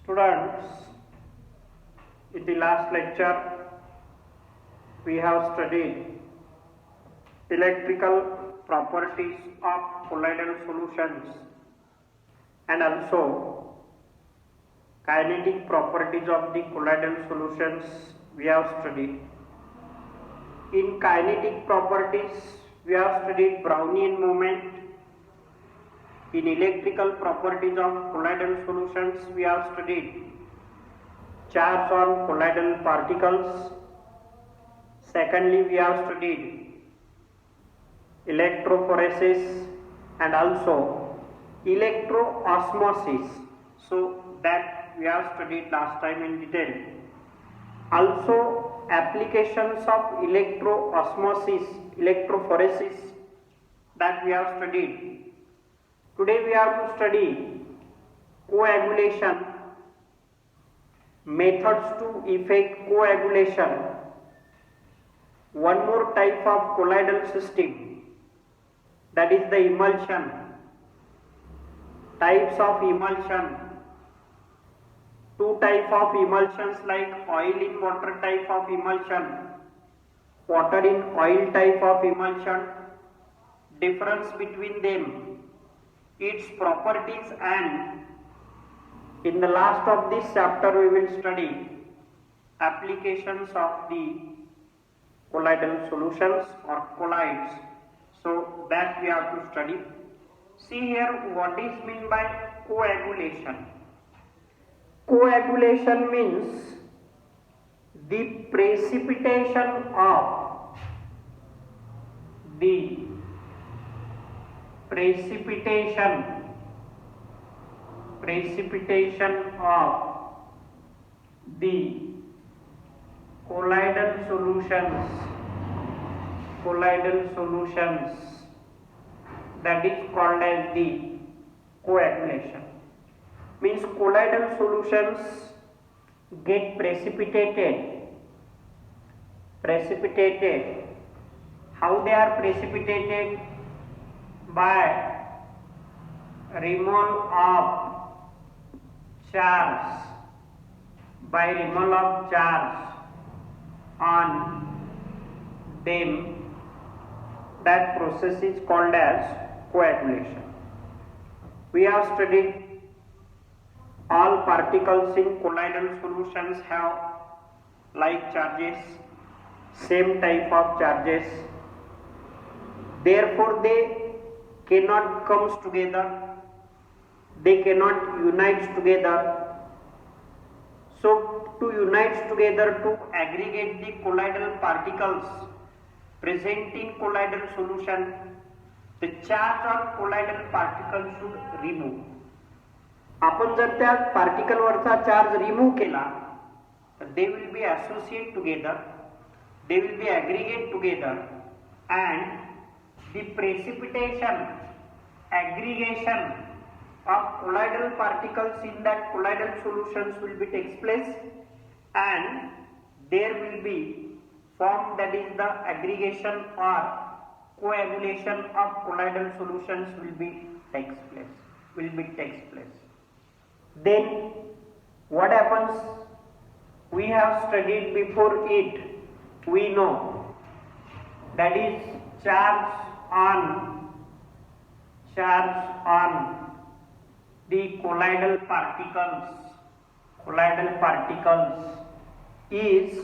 Students, in the last lecture we have studied electrical properties of colloidal solutions and also kinetic properties of the colloidal solutions we have studied. In kinetic properties we have studied Brownian moment. In electrical properties of colloidal solutions we have studied charge on colloidal particles. Secondly, we have studied electrophoresis and also electroosmosis. So that we have studied last time in detail. Also applications of electroosmosis, electrophoresis, that we have studied. Today we have to study coagulation, methods to effect coagulation, one more type of colloidal system, that is the emulsion, types of emulsion, two types of emulsions like oil in water type of emulsion, water in oil type of emulsion, difference between them, its properties, and in the last of this chapter we will study applications of the colloidal solutions or colloids. So that we have to study. See here what is meant by coagulation. Coagulation means the precipitation of the colloidal solutions, that is called as the coagulation. Means colloidal solutions get precipitated. How they are precipitated? By removal of charge, on them. That process is called as coagulation. We have studied all particles in colloidal solutions have like charges, same type of charges, therefore they cannot come together, they cannot unite together. So to unite together, to aggregate the colloidal particles present in colloidal solution, the charge on colloidal particle should remove. आपण जर त्या particle वरचा charge remove केला तर they will be associate together, they will be aggregate together, and the precipitation, aggregation of colloidal particles in that colloidal solutions will be takes place, and there will be form, that is the aggregation or coagulation of colloidal solutions will be takes place. Then what happens? We have studied before it, we know, that is charge on the colloidal particles is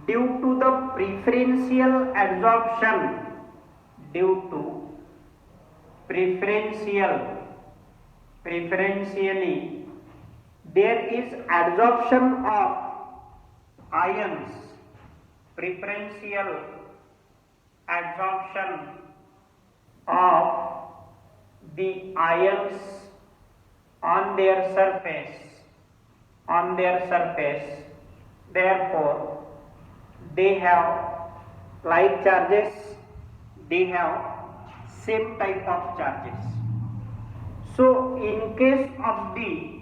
due to the preferential adsorption, preferentially there is adsorption of ions, preferential adsorption of the ions on their surface, therefore they have like charges, they have same type of charges. So in case of the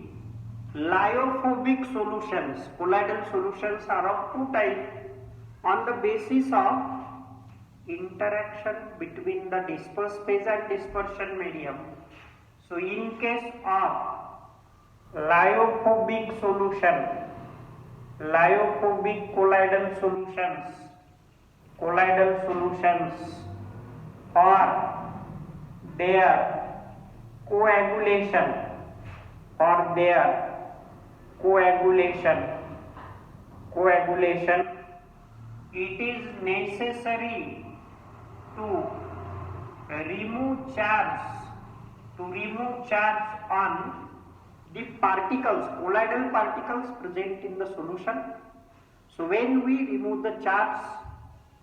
lyophobic solutions, colloidal solutions are of two types on the basis of interaction between the dispersed phase and dispersion medium. So in case of lyophobic solution, lyophobic colloidal solutions, colloidal solutions for their coagulation, for their coagulation, it is necessary to remove charge on the particles, colloidal particles present in the solution. So when we remove the charge,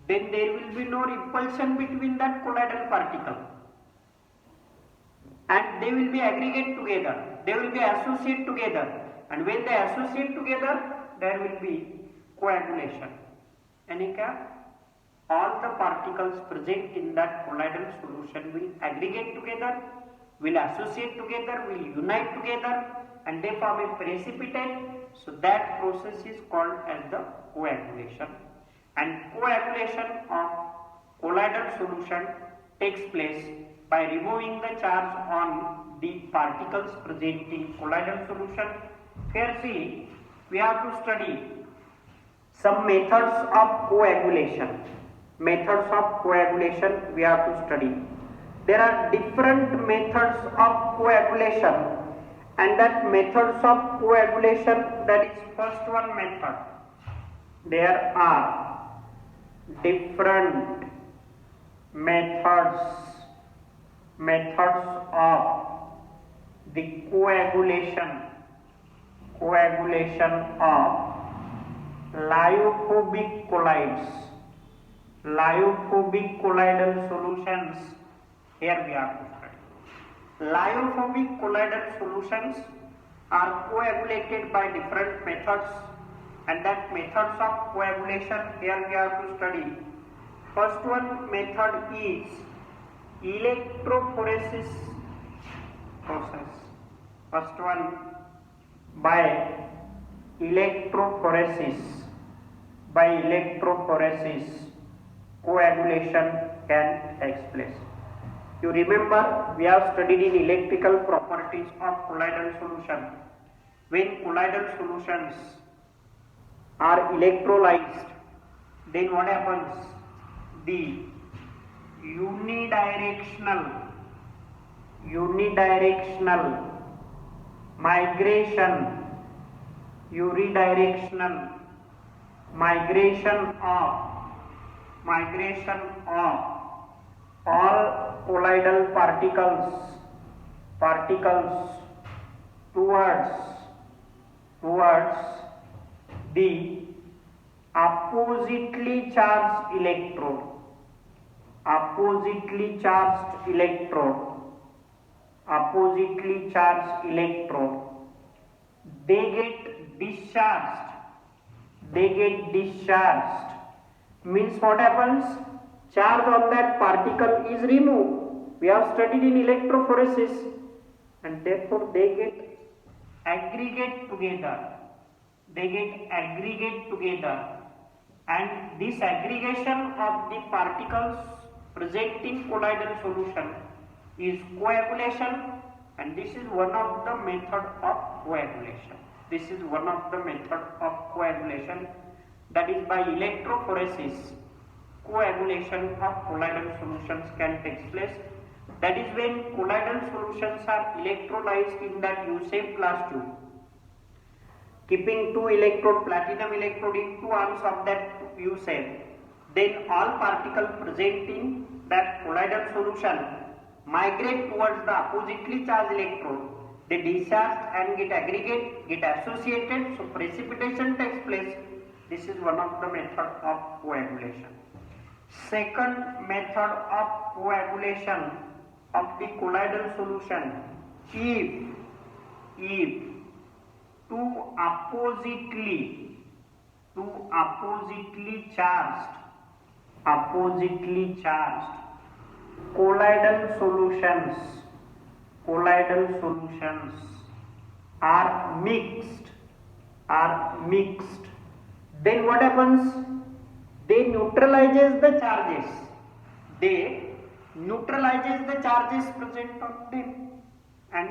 then there will be no repulsion between that colloidal particle and they will be aggregate together, they will be associate together, and when they associate together there will be coagulation. यानी क्या, all the particles present in that colloidal solution will aggregate together, will associate together, will unite together, and they form a precipitate. So that process is called as the coagulation. And coagulation of colloidal solution takes place by removing the charge on the particles present in colloidal solution. Here see, we have to study some methods of coagulation. Methods of coagulation we have to study. There are different methods of coagulation, and that methods of coagulation, that is first one method. There are different methods of the coagulation of lyophobic colloids, lyophobic colloidal solutions. Here we are to study. Lyophobic colloidal solutions are coagulated by different methods, and that methods of coagulation here we have to study. First one method is electrophoresis process. First one, by electrophoresis coagulation can take place. You remember, we have studied in electrical properties of colloidal solution. When colloidal solutions are electrolyzed, then what happens? The unidirectional migration of all colloidal particles towards the oppositely charged electrode, they get discharged. Means what happens? Charge on that particle is removed. We have studied in electrophoresis, and therefore they get aggregate together. And this aggregation of the particles present in colloidal solution is coagulation, and this is one of the method of coagulation. That is by electrophoresis coagulation of colloidal solutions can take place. That is when colloidal solutions are electrolyzed in that U-shaped glass tube, keeping two electrode, platinum electrode in two arms of that U-shape. Then all particles present in that colloidal solution migrate towards the oppositely charged electrode. They discharge and get aggregate, get associated, so precipitation takes place. This is one of the method of coagulation. Second method of coagulation of the colloidal solution, if two oppositely charged colloidal solutions are mixed, then what happens? They neutralizes the charges present on them, and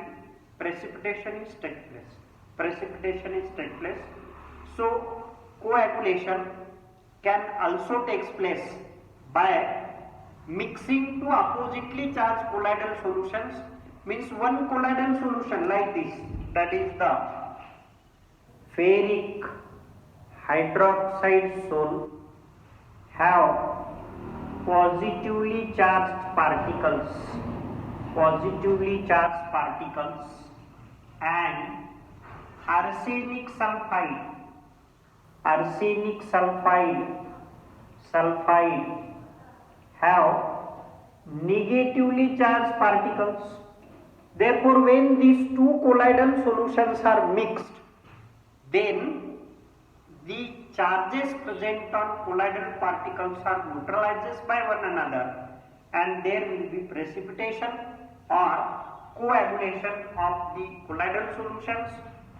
precipitation is take place. precipitation is take place. So coagulation can also takes place by mixing two oppositely charged colloidal solutions. Means one colloidal solution like this, that is the ferric hydroxide salt, have positively charged particles, and arsenic sulfide have negatively charged particles. Therefore, when these two colloidal solutions are mixed, then the charges present on colloidal particles are neutralized by one another, and there will be precipitation or coagulation of the colloidal solutions.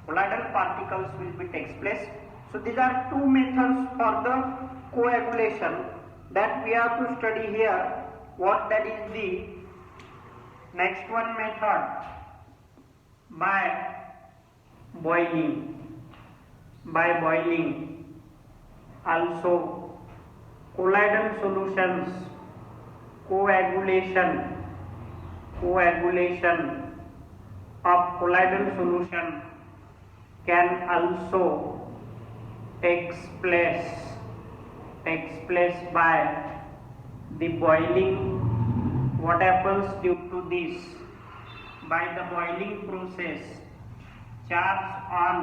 Colloidal particles will be takes place. So these are two methods for the coagulation that we have to study here. What that is the next one method, by boiling. Also colloidal solutions, coagulation of colloidal solution can also takes place by the boiling. What happens due to this? By the boiling process, charge on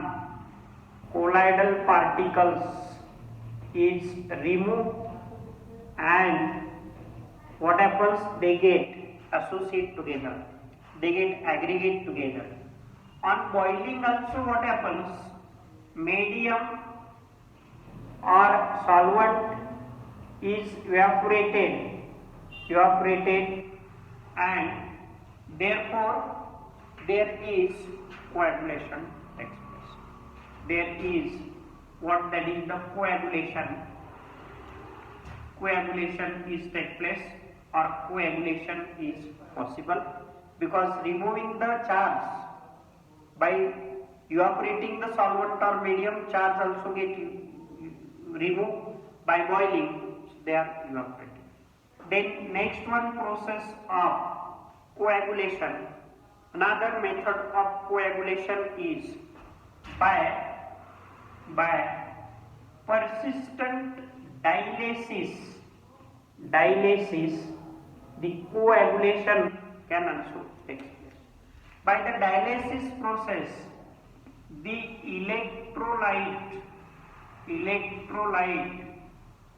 colloidal particles is removed, and what happens? They get associate together, they get aggregate together. On boiling also what happens? Medium or solvent is evaporated, and therefore there is coagulation takes place. There is what that is the coagulation is take place, or coagulation is possible, because removing the charge by evaporating the solvent or medium, charge also get removed. By boiling, they are evaporated. Then next one process of coagulation. Another method of coagulation is by persistent dialysis. The coagulation can also take place. By the dialysis process, the electrolyte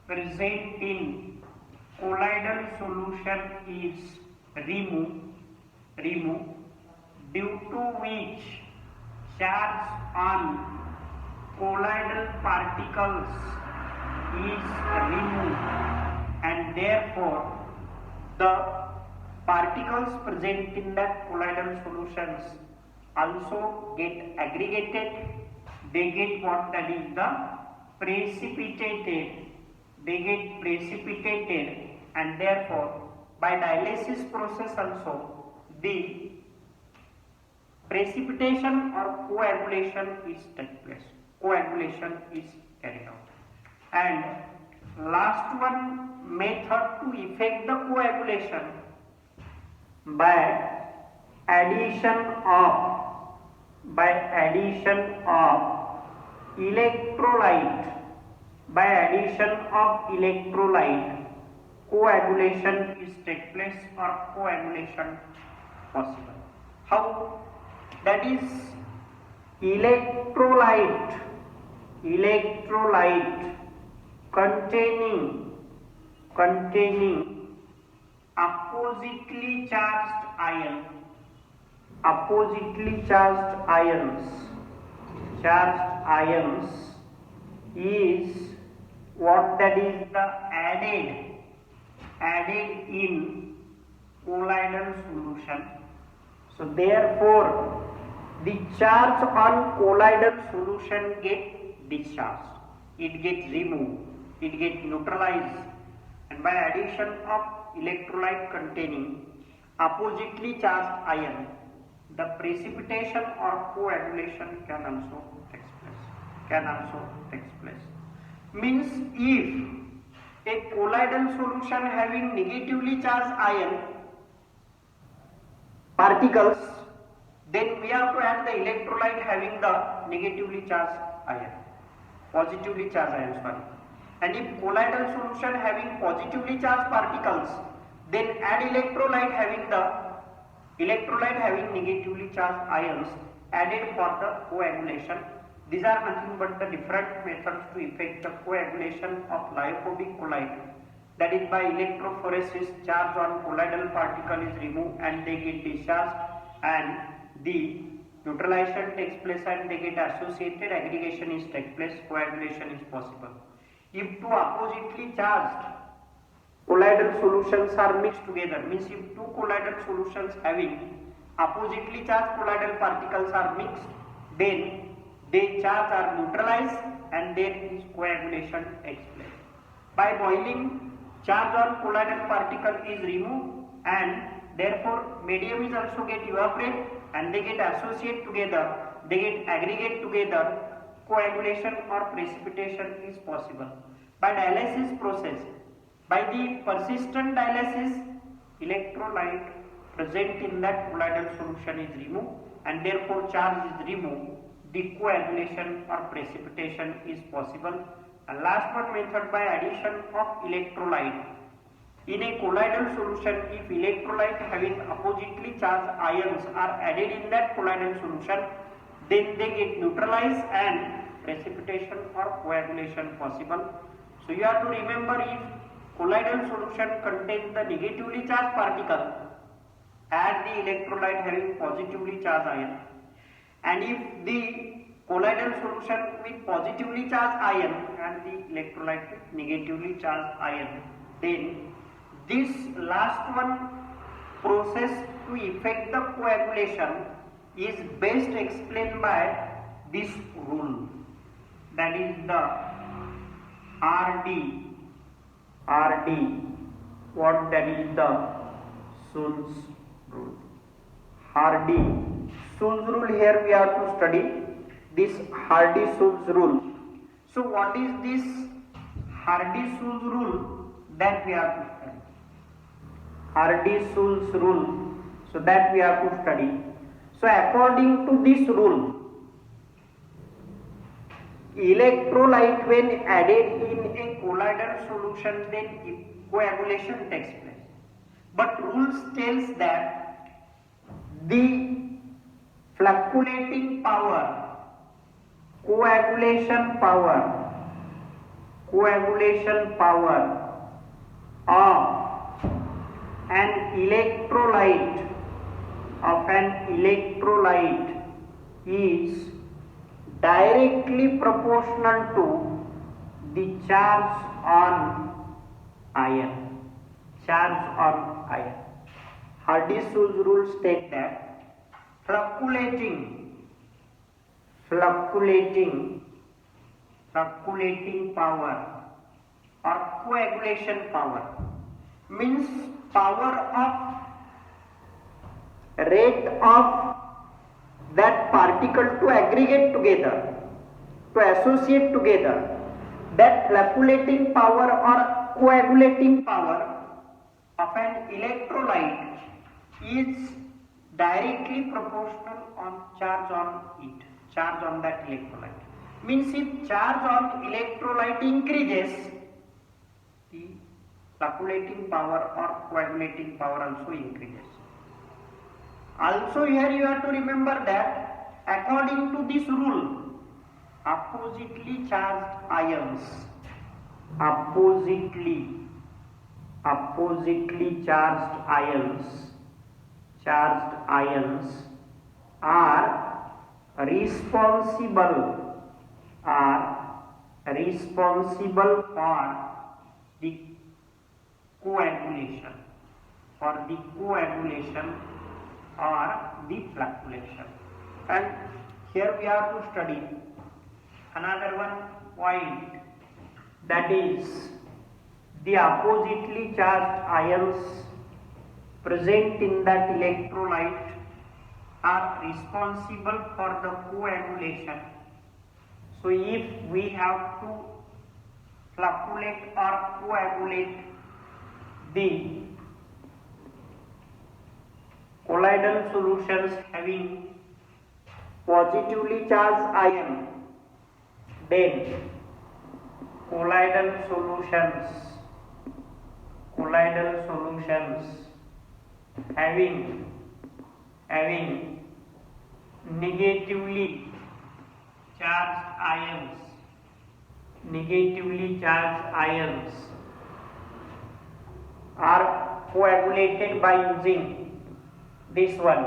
present in colloidal solution is removed, due to which charge on colloidal particles is removed, and therefore the particles present in that colloidal solutions also get aggregated. They get what that is the precipitated. And therefore by dialysis process also the precipitation or coagulation is take place. Coagulation is carried out. And last one method to effect the coagulation, by addition of electrolyte. Coagulation is take place or coagulation possible. How? That is electrolyte containing oppositely charged ions is what that is the added in colloidal solution. So therefore the charge on colloidal solution get discharged, it gets removed, it gets neutralized, and by addition of electrolyte containing oppositely charged ion, the precipitation or coagulation can also take place. Means if a colloidal solution having negatively charged ion particles, then we have to add the electrolyte having the negatively charged ion, positively charged ion, sorry. And if colloidal solution having positively charged particles, then add electrolyte having negatively charged ions added for the coagulation. These are nothing but the different methods to effect the coagulation of lyophobic colloid. That is, by electrophoresis, charge on colloidal particle is removed and they get discharged, and the neutralization takes place and they get associated aggregation is take place, coagulation is possible. If two oppositely charged colloidal solutions are mixed together, means if two colloidal solutions having oppositely charged colloidal particles are mixed, then their charge are neutralized and there is coagulation takes place. By boiling, charge on colloidal particle is removed and therefore medium is also get evaporate and they get associate together, they get aggregate together, coagulation or precipitation is possible. By dialysis process, by the persistent dialysis, electrolyte present in that colloidal solution is removed and therefore charge is removed, the coagulation or precipitation is possible. And last one method, by addition of electrolyte. In a colloidal solution, if electrolyte having oppositely charged ions are added in that colloidal solution, then they get neutralized and precipitation or coagulation possible. So you have to remember, if colloidal solution contains the negatively charged particle, add the electrolyte having positively charged ion, and if the colloidal solution with positively charged ion and the electrolyte with negatively charged ion, then this last one process to effect the coagulation is best explained by this rule, that is the RD, what that is the Sun's rule. Sun's rule, here we have to study this Sun's rule. So what is this Sun's rule that we have to study? Sun's rule, so that we have to study. So according to this rule, electrolyte when added in a colloidal solution, then coagulation takes place. But rules tells that the fluctuating power, coagulation power of an electrolyte is directly proportional to the charge on ion. Hardy's rule states that fluctuating power or coagulation power means rate of that particle to aggregate together, to associate together. That fluctuating power or coagulating power of an electrolyte is directly proportional on charge on that electrolyte. Means if charge on electrolyte increases, the fluctuating power or coagulating power also increases. Also here you have to remember that according to this rule, oppositely charged ions are responsible for the coagulation or the fluctuation. And here we have to study another one point, that is the oppositely charged ions present in that electrolyte are responsible for the coagulation. So if we have to flocculate or coagulate the colloidal solutions having positively charged ion, then colloidal solutions having negatively charged ions are coagulated by using this one,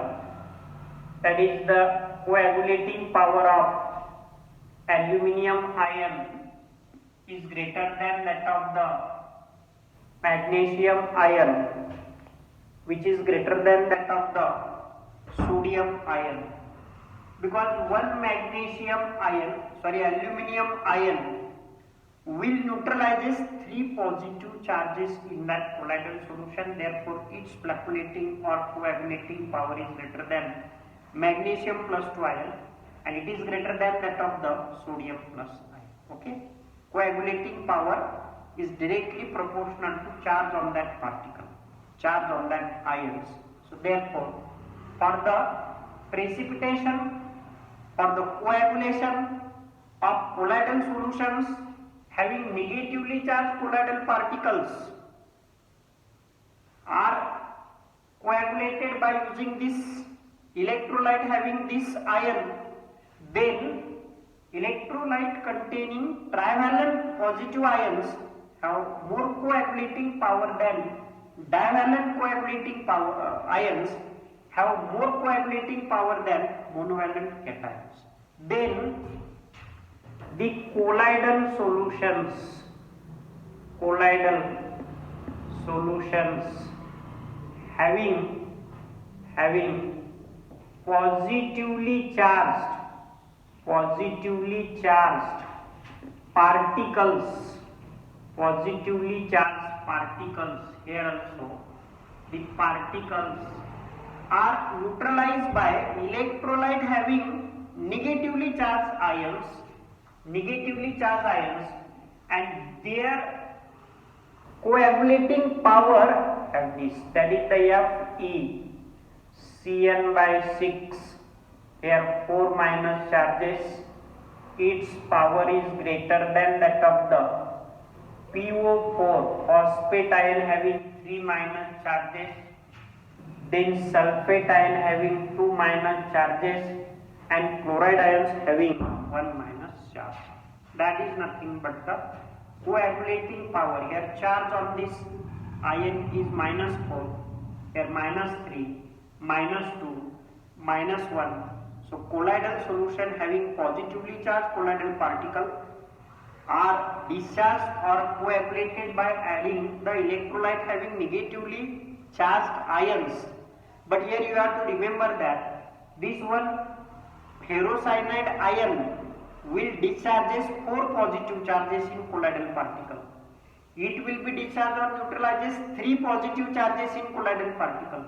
that is the coagulating power of aluminium ion is greater than that of the magnesium ion, which is greater than that of the sodium ion, because one aluminium ion will neutralizes 3 positive charges in that colloidal solution. Therefore its flocculating or coagulating power is greater than magnesium plus 2 ion, and it is greater than that of the sodium plus ion. Okay, coagulating power is directly proportional to charge on that particle, charge on that ions. So therefore for the precipitation or the coagulation of colloidal solutions having negatively charged colloidal particles are coagulated by using this electrolyte having this ion, then electrolyte containing trivalent positive ions have more coagulating power than divalent coagulating ions have more coagulating power than monovalent cations. Then the colloidal solutions having positively charged particles, here also the particles are neutralized by electrolyte having negatively charged ions, and their coagulating power have this, that is the Fe, Cn by 6, here 4 minus charges, its power is greater than that of the PO4 phosphate ion having 3 minus charges, then sulfate ion having 2 minus charges, and chloride ions having 1 minus charge. That is nothing but the coagulating power. Here charge on this ion is minus 4, here minus 3, minus 2, minus 1. So colloidal solution having positively charged colloidal particle are discharged or coagulated by adding the electrolyte having negatively charged ions. But here you have to remember that this one ferrocyanide ion will discharges 4 positive charges in colloidal particle. It will be discharged or neutralizes 3 positive charges in colloidal particle,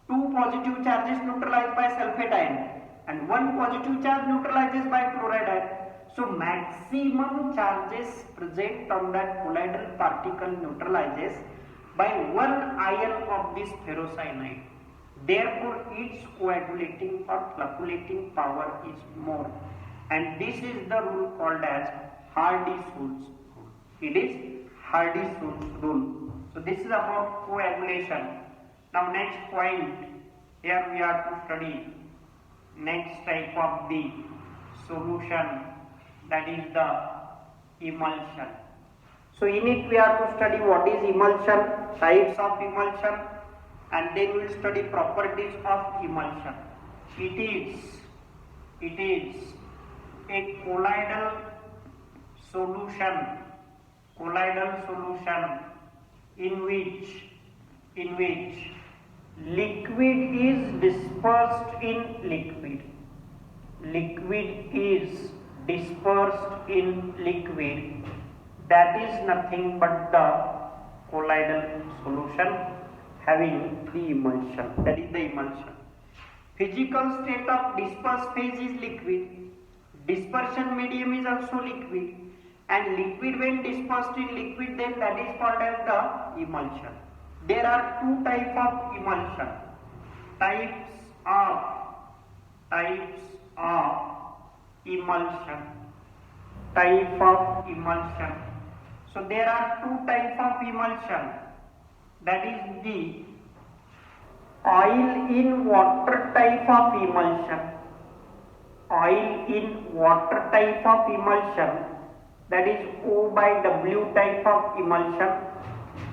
2 positive charges neutralized by sulfate ion, and 1 positive charge neutralizes by chloride ion. So maximum charges present on that colloidal particle neutralizes by 1 ion of this ferrocyanide. Therefore its coagulating or flocculating power is more, and this is the rule called as Hardy-Schulz rule. It is Hardy-Schulz rule. So this is about coagulation. Now next point, here we are to study next type of the solution, that is the emulsion. So in it we are to study what is emulsion, types of emulsion, and then we will study properties of emulsion. It is a colloidal solution in which liquid is dispersed in liquid. That is nothing but the colloidal solution having the emulsion. That is the emulsion. Physical state of dispersed phase is liquid. Dispersion medium is also liquid, and liquid when dispersed in liquid, then that is called as the emulsion. There are two types of emulsion. Types of emulsion. Type of emulsion. So there are two types of emulsion. That is the oil in water type of emulsion. Oil in water type of emulsion, that is O by W type of emulsion,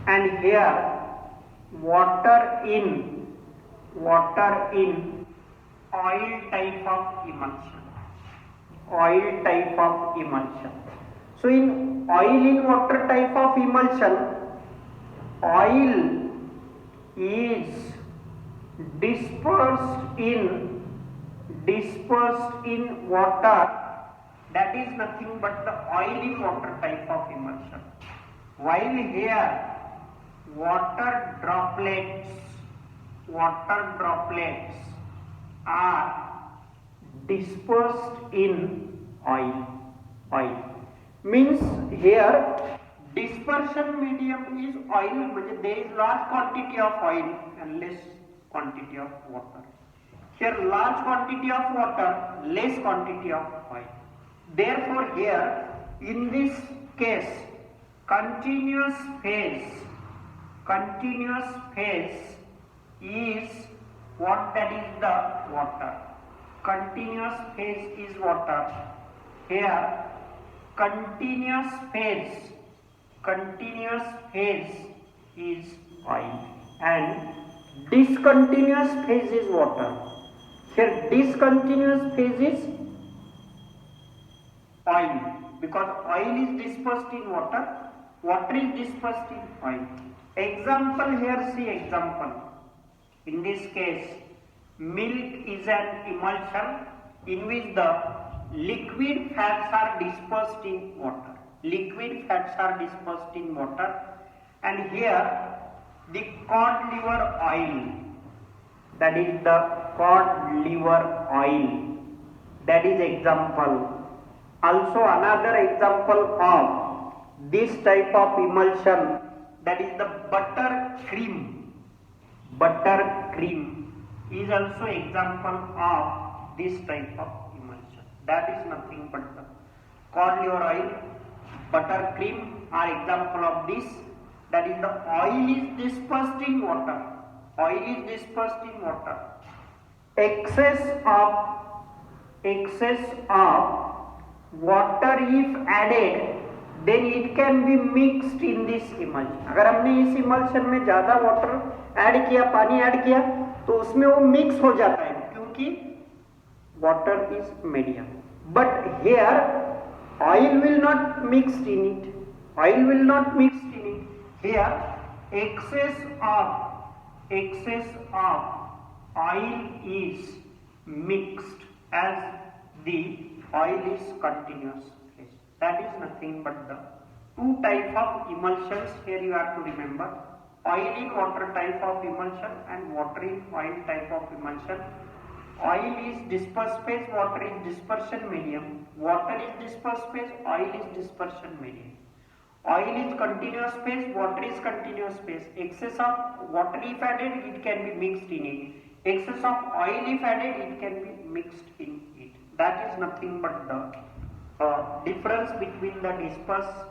and here water in oil type of emulsion. Oil type of emulsion. So in oil in water type of emulsion, oil is dispersed in water, that is nothing but the oil in water type of emulsion. While here water droplets are dispersed in oil. Means here dispersion medium is oil, there is large quantity of oil and less quantity of water. Here large quantity of water, less quantity of oil. Therefore here in this case continuous phase is what? That is the water. Continuous phase is water. Here continuous phase is oil, and discontinuous phase is water. Here discontinuous phase is oil, because oil is dispersed in water, water is dispersed in oil. Example here, see example. In this case, milk is an emulsion in which the liquid fats are dispersed in water. And here the cod liver oil, that is the cod liver oil, that is example. Also another example of this type of emulsion, that is the butter cream is also example of this type of emulsion. That is nothing but the cod liver oil, butter cream are example of this. That is the oil is dispersed in water. Excess of water if added, then it can be mixed in this emulsion. अगर हमने इस emulsion में ज़्यादा water add किया, पानी add किया, तो उसमें वो mix हो जाता है, क्योंकि water is medium. But here oil will not mix in it. Here excess of oil is mixed as the oil is continuous phase. That is nothing but the two type of emulsions. Here you have to remember: oil in water type of emulsion and water in oil type of emulsion. Oil is dispersed phase, water is dispersion medium. Water is dispersed phase, oil is dispersion medium. Oil is continuous phase, water is continuous phase. Excess of water if added, it can be mixed in it. Excess of oil if added, it can be mixed in it. That is nothing but the difference between the dispersed,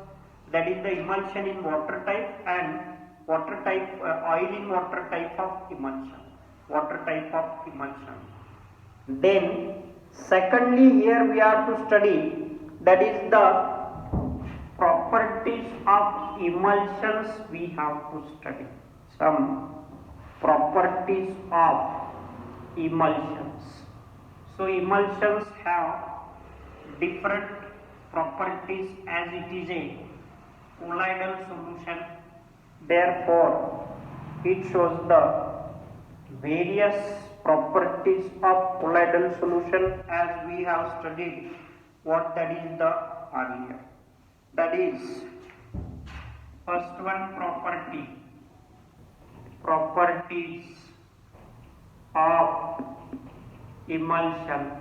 that is the emulsion in water type, and water type, oil in water type of emulsion. Then secondly, here we have to study, that is the properties of emulsions. We have to study some properties of emulsions. So emulsions have different properties as it is a colloidal solution. Therefore, it shows the various properties of colloidal solution as we have studied what that is the earlier. That is, first one, properties of emulsion,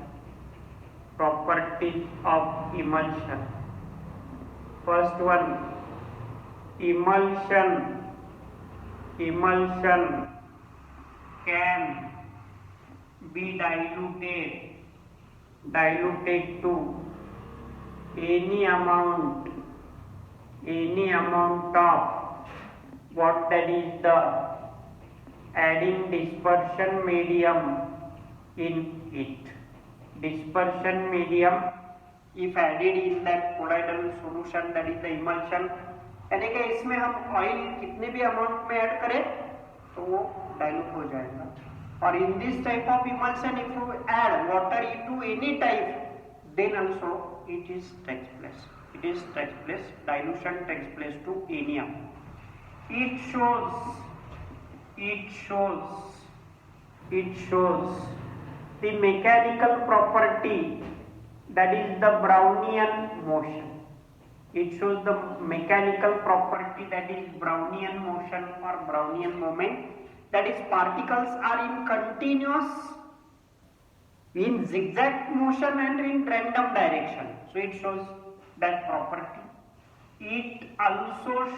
properties of emulsion. First one, emulsion can be diluted to any amount of what that is the adding dispersion medium in it. Dispersion medium if added in that colloidal solution, that is the emulsion, यानी कि इसमें हम oil कितने भी amount में add करें तो वो डाइल्यूट हो जाएगा. और in this type of emulsion if you add water into any type, then also it takes place, dilution takes place to any amount. It shows the mechanical property, that is the Brownian motion. It shows the mechanical property, that is Brownian motion or Brownian moment, that is particles are in continuous, in zigzag motion and in random direction. So it shows that property. It also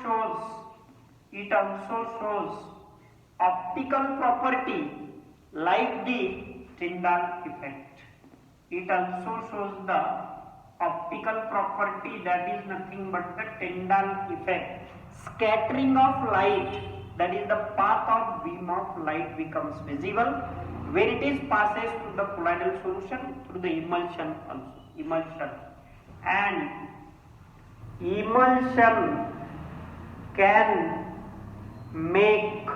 shows optical property like the Tyndall effect. It also shows the optical property, that is nothing but the Tyndall effect. Scattering of light, that is the path of beam of light becomes visible when it is passes through the colloidal solution through the emulsion also. And emulsion can make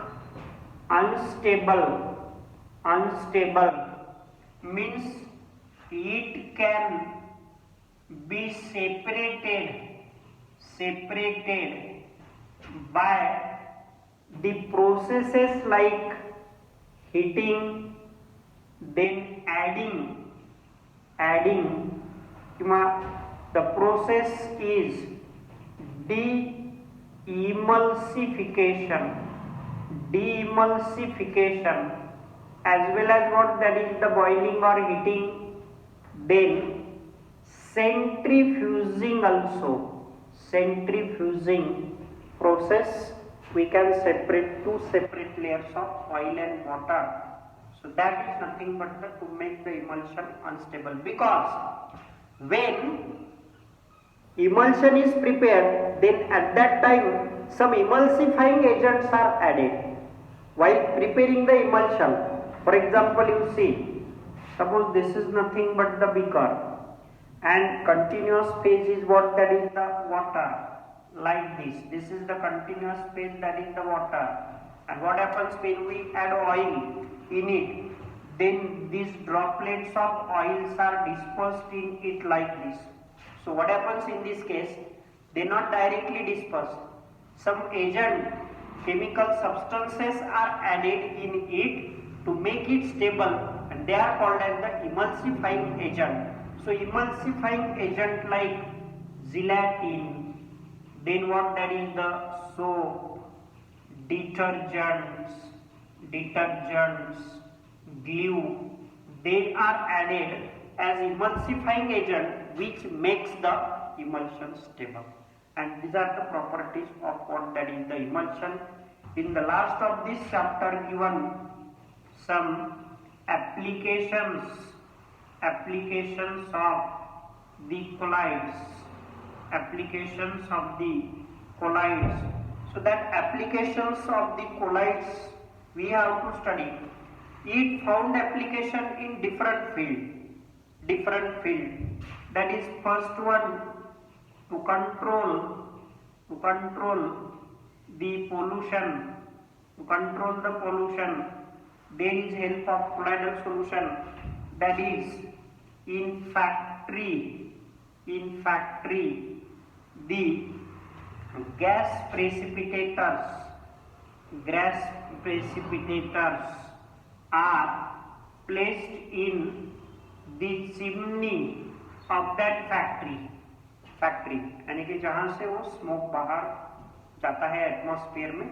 unstable means it can be separated by the processes like heating, then adding. The process is de-emulsification, as well as what, that is the boiling or heating, then centrifuging also. Centrifuging process, we can separate two separate layers of oil and water. So that is nothing but to make the emulsion unstable, because when emulsion is prepared, then at that time some emulsifying agents are added while preparing the emulsion. For example, you see, suppose this is nothing but the beaker and continuous phase is what, that is the water, like this is the continuous phase, that is the water. And what happens when we add oil in it, then these droplets of oils are dispersed in it like this. So what happens in this case, they not directly dispersed, some agent, chemical substances are added in it to make it stable, and they are called as the emulsifying agent. So emulsifying agent like gelatin, then what, that is the soap, detergents, glue, they are added as emulsifying agent which makes the emulsion stable. And these are the properties of what, that is the emulsion. In the last of this chapter given some applications of the colloids. So that applications of the colloids we have to study. It found application in different field. That is, first one, to control the pollution. There is help of colloidal solution. That is, in factory, the gas precipitators are placed in the chimney of that factory, यानी कि जहां से वो smoke बाहर जाता है atmosphere में,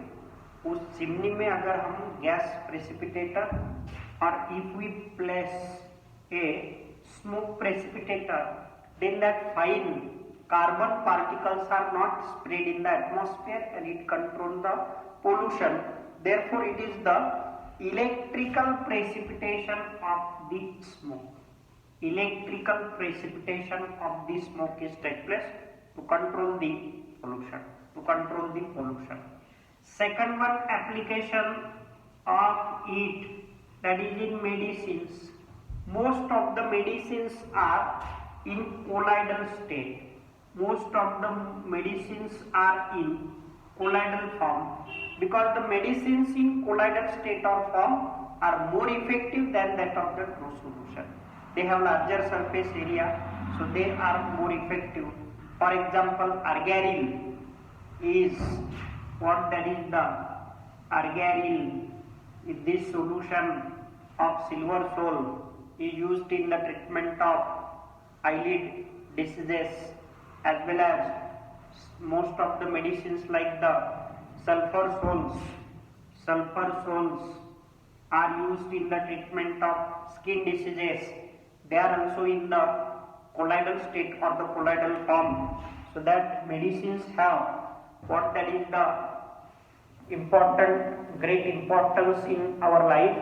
उस चिमनी में अगर हम गैस प्रेसिपिटेटर और if we place a smooth precipitator, then that fine carbon particles are not spread in the atmosphere and it controls the pollution. Therefore, it is the electrical precipitation of the smoke. Electrical precipitation of the smoke is take place to control the pollution. Second one, application of it, that is in medicines. Most of the medicines are in colloidal state. Most of the medicines are in colloidal form because the medicines in colloidal state or form are more effective than that of the true solution. They have larger surface area, so they are more effective. For example, argyl is what that is the argyl is this solution of silver sol is used in the treatment of eyelid diseases, as well as most of the medicines like the sulfur sols are used in the treatment of skin diseases. They are also in the colloidal state or the colloidal form, so that medicines have what that is the great importance in our life.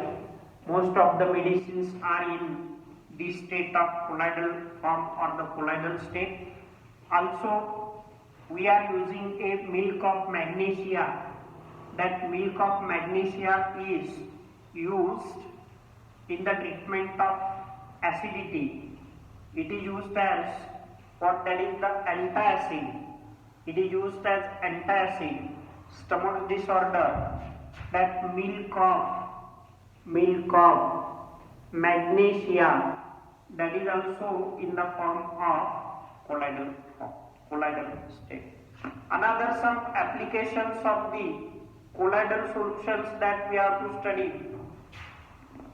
Most of the medicines are in the state of colloidal form or the colloidal state. Also, we are using a milk of magnesia. That milk of magnesia is used in the treatment of acidity. It is used as what that is the antacid. It is used as antacid. Stomach disorder, that milk of magnesia, that is also in the form of colloidal state. Another some applications of the colloidal solutions that we have to study.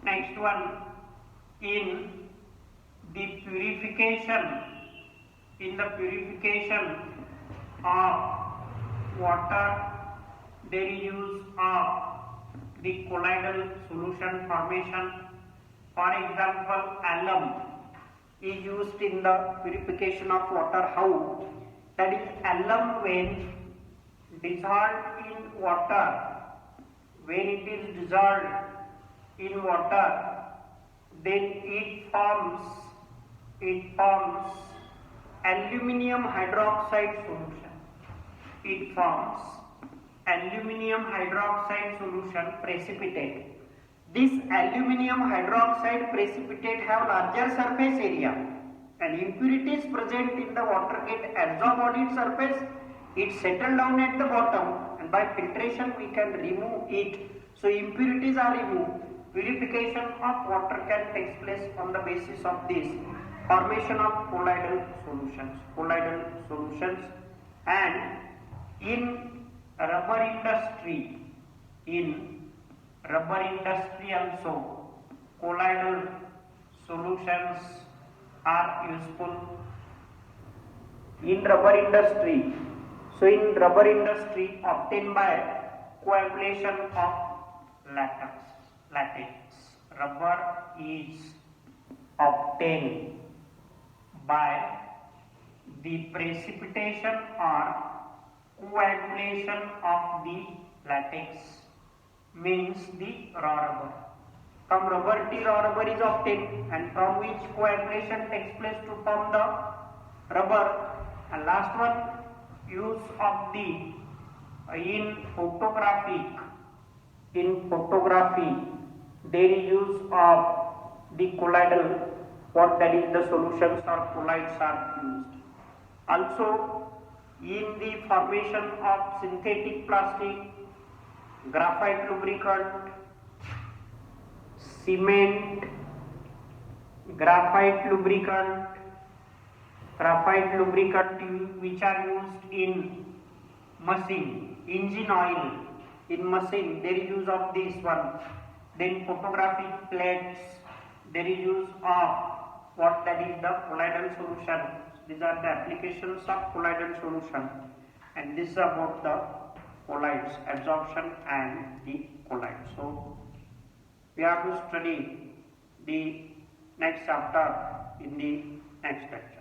Next one, in the purification of water, there is use of the colloidal solution formation. For example, alum is used in the purification of water. How? That is, alum when dissolved in water, then it forms aluminium hydroxide solution. It forms aluminium hydroxide solution precipitate. This aluminium hydroxide precipitate have larger surface area, and impurities present in the water get absorbed on its surface. It settle down at the bottom, and by filtration we can remove it. So impurities are removed. Purification of water can take place on the basis of this formation of colloidal solutions. And in rubber industry also colloidal solutions are useful. In rubber industry, obtained by coagulation of latex. Rubber is obtained by the precipitation or coagulation of the latex, means the raw rubber. From rubber raw rubber is obtained, and from which coagulation takes place to form the rubber. And last one, use of the in photography there is use of the colloidal, what that is the solutions or colloids are used. Also in the formation of synthetic plastic, graphite lubricant, cement, graphite lubricant which are used in machine, engine oil in machine, there is use of this one. Then photographic plates, there is use of what that is the colloidal solution. These are the applications of colloidal solution, and this is about the colloids, adsorption and the colloids. So we have to study the next chapter in the next lecture.